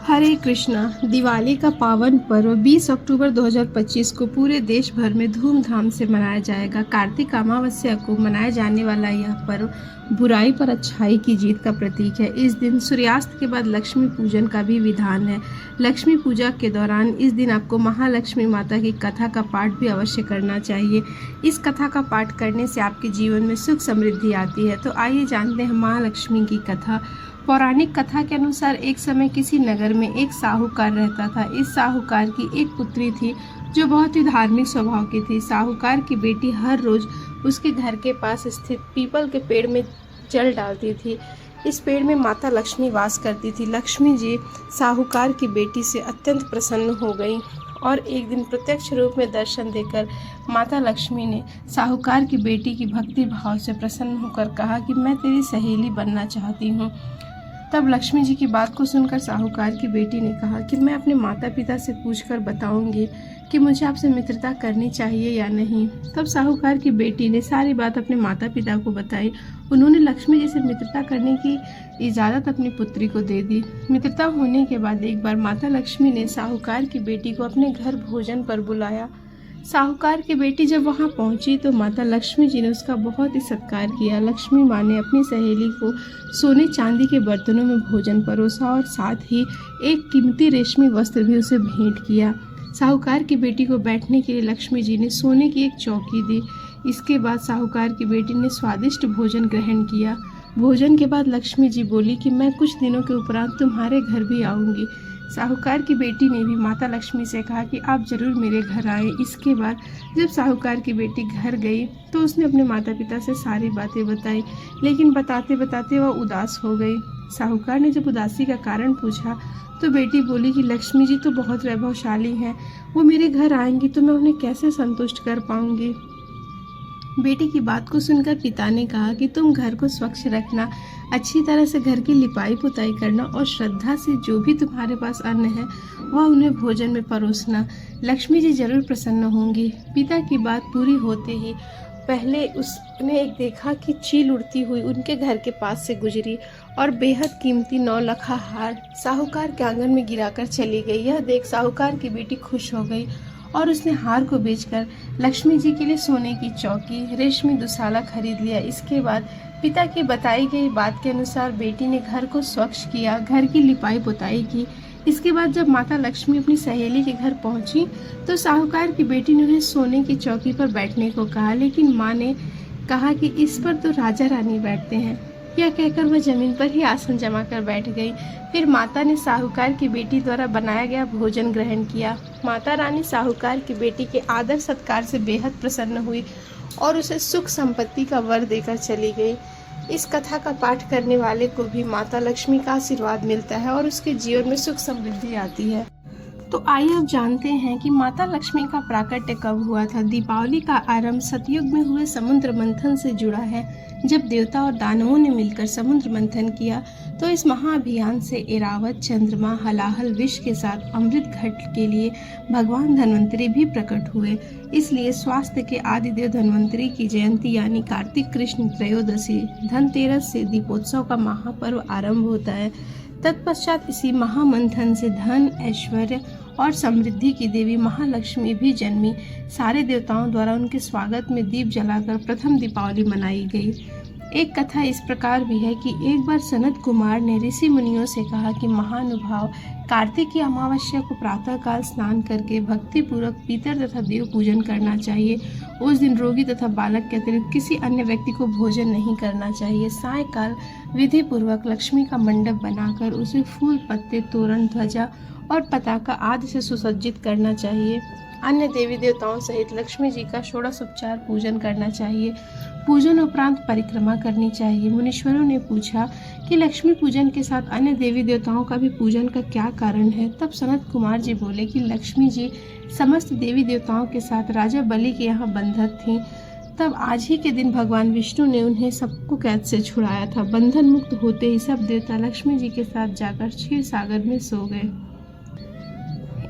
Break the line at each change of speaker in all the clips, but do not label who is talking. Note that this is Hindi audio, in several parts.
हरे कृष्णा। दिवाली का पावन पर्व 20 अक्टूबर 2025 को पूरे देश भर में धूमधाम से मनाया जाएगा। कार्तिक अमावस्या को मनाया जाने वाला यह पर्व बुराई पर अच्छाई की जीत का प्रतीक है। इस दिन सूर्यास्त के बाद लक्ष्मी पूजन का भी विधान है। लक्ष्मी पूजा के दौरान इस दिन आपको महालक्ष्मी माता की कथा का पाठ भी अवश्य करना चाहिए। इस कथा का पाठ करने से आपके जीवन में सुख समृद्धि आती है। तो आइए जानते हैं महालक्ष्मी की कथा। पौराणिक कथा के अनुसार एक समय किसी नगर में एक साहूकार रहता था। इस साहूकार की एक पुत्री थी जो बहुत ही धार्मिक स्वभाव की थी। साहूकार की बेटी हर रोज उसके घर के पास स्थित पीपल के पेड़ में जल डालती थी। इस पेड़ में माता लक्ष्मी वास करती थी। लक्ष्मी जी साहूकार की बेटी से अत्यंत प्रसन्न हो गई और एक दिन प्रत्यक्ष रूप में दर्शन देकर माता लक्ष्मी ने साहूकार की बेटी की भक्ति भाव से प्रसन्न होकर कहा कि मैं तेरी सहेली बनना चाहती हूँ। तब लक्ष्मी जी की बात को सुनकर साहूकार की बेटी ने कहा कि मैं अपने माता पिता से पूछकर बताऊंगी कि मुझे आपसे मित्रता करनी चाहिए या नहीं। तब साहूकार की बेटी ने सारी बात अपने माता पिता को बताई। उन्होंने लक्ष्मी जी से मित्रता करने की इजाज़त अपनी पुत्री को दे दी। मित्रता होने के बाद एक बार माता लक्ष्मी ने साहूकार की बेटी को अपने घर भोजन पर बुलाया। साहूकार की बेटी जब वहां पहुंची तो माता लक्ष्मी जी ने उसका बहुत ही सत्कार किया। लक्ष्मी माँ ने अपनी सहेली को सोने चांदी के बर्तनों में भोजन परोसा और साथ ही एक कीमती रेशमी वस्त्र भी उसे भेंट किया। साहूकार की बेटी को बैठने के लिए लक्ष्मी जी ने सोने की एक चौकी दी। इसके बाद साहूकार की बेटी ने स्वादिष्ट भोजन ग्रहण किया। भोजन के बाद लक्ष्मी जी बोली कि मैं कुछ दिनों के उपरांत तुम्हारे घर भी आऊँगी। साहूकार की बेटी ने भी माता लक्ष्मी से कहा कि आप जरूर मेरे घर आए। इसके बाद जब साहूकार की बेटी घर गई तो उसने अपने माता पिता से सारी बातें बताई, लेकिन बताते बताते वह उदास हो गई। साहूकार ने जब उदासी का कारण पूछा तो बेटी बोली कि लक्ष्मी जी तो बहुत वैभवशाली हैं, वो मेरे घर आएंगी तो मैं उन्हें कैसे संतुष्ट कर पाऊंगी। बेटी की बात को सुनकर पिता ने कहा कि तुम घर को स्वच्छ रखना, अच्छी तरह से घर की लिपाई पुताई करना और श्रद्धा से जो भी तुम्हारे पास अन्न है वह उन्हें भोजन में परोसना। लक्ष्मी जी जरूर प्रसन्न होंगी। पिता की बात पूरी होते ही पहले उसने एक देखा कि चील उड़ती हुई उनके घर के पास से गुजरी और बेहद कीमती 9 लखा हार साहूकार के आंगन में गिराकर चली गई। यह देख साहूकार की बेटी खुश हो गई और उसने हार को बेचकर लक्ष्मी जी के लिए सोने की चौकी, रेशमी दुसाला खरीद लिया। इसके बाद पिता की बताई गई बात के अनुसार बेटी ने घर को स्वच्छ किया, घर की लिपाई पुताई की। इसके बाद जब माता लक्ष्मी अपनी सहेली के घर पहुंची तो साहूकार की बेटी ने उन्हें सोने की चौकी पर बैठने को कहा, लेकिन माँ ने कहा कि इस पर तो राजा रानी बैठते हैं। यह कहकर वह जमीन पर ही आसन जमा कर बैठ गई। फिर माता ने साहूकार की बेटी द्वारा बनाया गया भोजन ग्रहण किया। माता रानी साहूकार की बेटी के आदर सत्कार से बेहद प्रसन्न हुई और उसे सुख संपत्ति का वर देकर चली गई। इस कथा का पाठ करने वाले को भी माता लक्ष्मी का आशीर्वाद मिलता है और उसके जीवन में सुख समृद्धि आती है। तो आइए अब जानते हैं कि माता लक्ष्मी का प्राकट्य कब हुआ था। दीपावली का आरंभ सतयुग में हुए समुद्र मंथन से जुड़ा है। जब देवता और दानवों ने मिलकर समुद्र मंथन किया तो इस महाअभियान से एरावत, चंद्रमा, हलाहल, विष के साथ अमृत घट के लिए भगवान धन्वंतरी भी प्रकट हुए। इसलिए स्वास्थ्य के आदिदेव धन्वंतरी की जयंती यानी कार्तिक कृष्ण त्रयोदशी धनतेरस से दीपोत्सव का महापर्व आरंभ होता है। तत्पश्चात इसी महामंथन से धन, ऐश्वर्य और समृद्धि की देवी महालक्ष्मी भी जन्मी। सारे देवताओं द्वारा उनके स्वागत में दीप जलाकर प्रथम दीपावली मनाई गई। एक कथा इस प्रकार भी है कि एक बार सनत कुमार ने ऋषि मुनियों से कहा कि महानुभाव, कार्तिक की अमावस्या को प्रातःकाल स्नान करके भक्ति पूर्वक पितर तथा देव पूजन करना चाहिए। उस दिन रोगी तथा बालक के अतिरिक्त किसी अन्य व्यक्ति को भोजन नहीं करना चाहिए। सायंकाल विधि पूर्वक लक्ष्मी का मंडप बनाकर उसे फूल, पत्ते, तोरण, ध्वजा और पताका आदि से सुसज्जित करना चाहिए। अन्य देवी देवताओं सहित लक्ष्मी जी का षोडशोपचार पूजन करना चाहिए। पूजन उपरांत परिक्रमा करनी चाहिए। मुनीश्वरों ने पूछा कि लक्ष्मी पूजन के साथ अन्य देवी देवताओं का भी पूजन का क्या कारण है। तब सनत कुमार जी बोले कि लक्ष्मी जी समस्त देवी देवताओं के साथ राजा बलि के यहाँ बंधक थीं। तब आज ही के दिन भगवान विष्णु ने उन्हें सबको कैद से छुड़ाया था। बंधन मुक्त होते ही सब देवता लक्ष्मी जी के साथ जाकर क्षीर सागर में सो गए।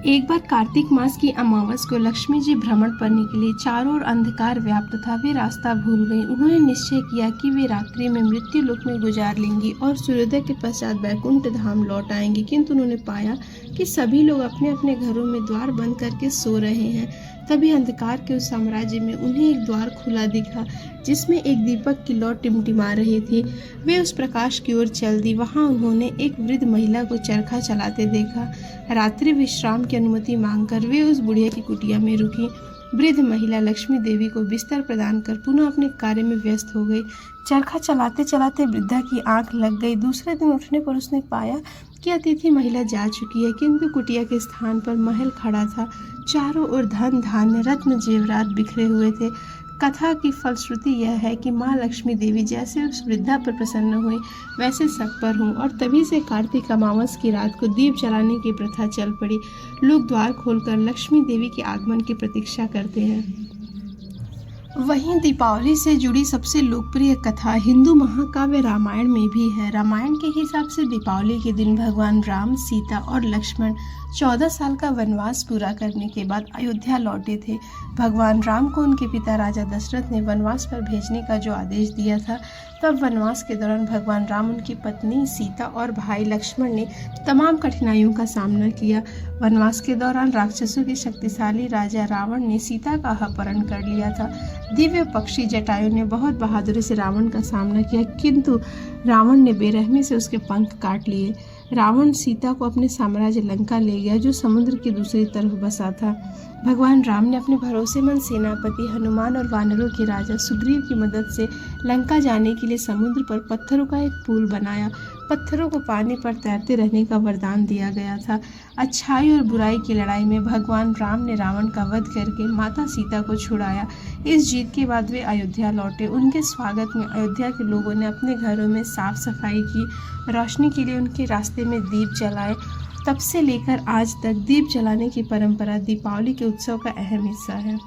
एक बार कार्तिक मास की अमावस को लक्ष्मी जी भ्रमण पर निकली। चारों ओर अंधकार व्याप्त था। वे रास्ता भूल गईं। उन्होंने निश्चय किया कि वे रात्रि में मृत्यु लोक में गुजार लेंगी और सूर्योदय के पश्चात बैकुंठ धाम लौट आएंगी। किंतु उन्होंने पाया कि सभी लोग अपने अपने घरों में द्वार बंद करके सो रहे हैं। तभी अंधकार के उस साम्राज्य में उन्हें एक द्वार खुला दिखा, जिसमें एक दीपक की लौ टिमटिमा रही थी। वे उस प्रकाश की ओर चल दी। वहां उन्होंने एक वृद्ध महिला को चरखा चलाते देखा। रात्रि विश्राम की अनुमति मांगकर वे उस बुढ़िया की कुटिया में रुकी। वृद्ध महिला लक्ष्मी देवी को बिस्तर प्रदान कर पुनः अपने कार्य में व्यस्त हो गई। चरखा चलाते चलाते वृद्धा की आंख लग गई। दूसरे दिन उठने पर उसने पाया कि अतिथि महिला जा चुकी है, किंतु कुटिया के स्थान पर महल खड़ा था। चारों ओर धन धान्य रत्न जेवरात बिखरे हुए थे। कथा की फलश्रुति यह है कि माँ लक्ष्मी देवी जैसे उस वृद्धा पर प्रसन्न हुई, वैसे सब पर हों। और तभी से कार्तिक अमावस की रात को दीप जलाने की प्रथा चल पड़ी। लोग द्वार खोलकर लक्ष्मी देवी के आगमन की प्रतीक्षा करते हैं। वहीं दीपावली से जुड़ी सबसे लोकप्रिय कथा हिंदू महाकाव्य रामायण में भी है। रामायण के हिसाब से दीपावली के दिन भगवान राम, सीता और लक्ष्मण 14 साल का वनवास पूरा करने के बाद अयोध्या लौटे थे। भगवान राम को उनके पिता राजा दशरथ ने वनवास पर भेजने का जो आदेश दिया था, तब वनवास के दौरान भगवान राम, उनकी पत्नी सीता और भाई लक्ष्मण ने तमाम कठिनाइयों का सामना किया। वनवास के दौरान राक्षसों के शक्तिशाली राजा रावण ने सीता का अपहरण कर लिया था। दिव्य पक्षी जटायु ने बहुत बहादुरी से रावण का सामना किया, किंतु रावण ने बेरहमी से उसके पंख काट लिए। रावण सीता को अपने साम्राज्य लंका ले गया, जो समुद्र की दूसरी तरफ बसा था। भगवान राम ने अपने भरोसेमंद सेनापति हनुमान और वानरों के राजा सुग्रीव की मदद से लंका जाने के लिए समुद्र पर पत्थरों का एक पुल बनाया। पत्थरों को पानी पर तैरते रहने का वरदान दिया गया था। अच्छाई और बुराई की लड़ाई में भगवान राम ने रावण का वध करके माता सीता को छुड़ाया। इस जीत के बाद वे अयोध्या लौटे। उनके स्वागत में अयोध्या के लोगों ने अपने घरों में साफ सफाई की, रोशनी के लिए उनके रास्ते में दीप जलाए। तब से लेकर आज तक दीप जलाने की परंपरा दीपावली के उत्सव का अहम हिस्सा है।